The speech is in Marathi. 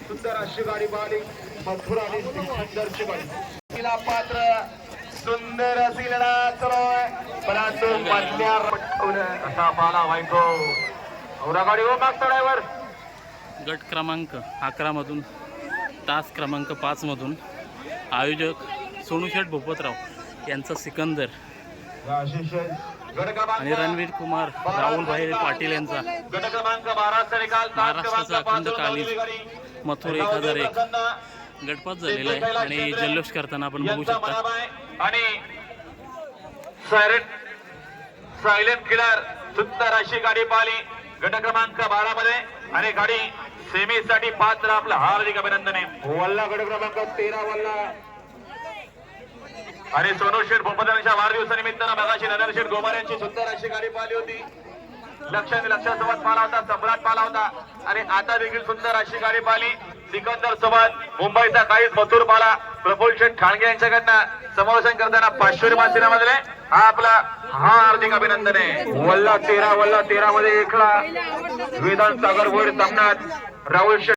सुंदर अशी गाडी पाहिली मथुर आणि सिकंदरची गाडी तिला पात्र सुंदर अशी लढा चालू परंतु मधल्या असा पाला व्हायचो औरा गाडी हो मागचा ड्रायव्हर. गट क्रमांक 11 मधून तास क्रमांक 5 मधून आयोजक सोनूशेठ भूपतराव यांचा सिकंदर आणि रणवीर कुमार राहुल भाई पाटील यांचा गट क्रमांक 12 निकाल महाराष्ट्राचा अखंड कालीज मथुर 1001 गटपात झालेला आहे आणि जल्लोष करताना आपण बघू शकता. आणि सायलेंट किलर सुंदर अशी गाडी पाहिली गट क्रमांक 12 मध्ये आणि गाडी सेमी साठी पात्र आपलं हार्दिक अभिनंदन आहे. वल्ला गट क्रमांक 13 वल्ला आणि सोनूशेठ भूपतरावांच्या वाढदिवसानिमित्तानं मगाशी नदरशेठ गोमार यांची सुंदर अशी गाडी पाहिली होती. लक्षासोबत पाला होता, सम्राट पाला होता आणि आता देखील सुंदर अशी गाडी पाहिली सिकंदर सोबत मुंबईचा काहीच मथुर पाला प्रफुल्ल शेठ ठाणगे यांच्याकडनं समावेशन करताना 500 मासिनामध्ये हा आपला हार्दिक अभिनंदन आहे. वल्ला 13 मध्ये एकला वेदांत सागर भोईर सामन्यात राहुल शेठ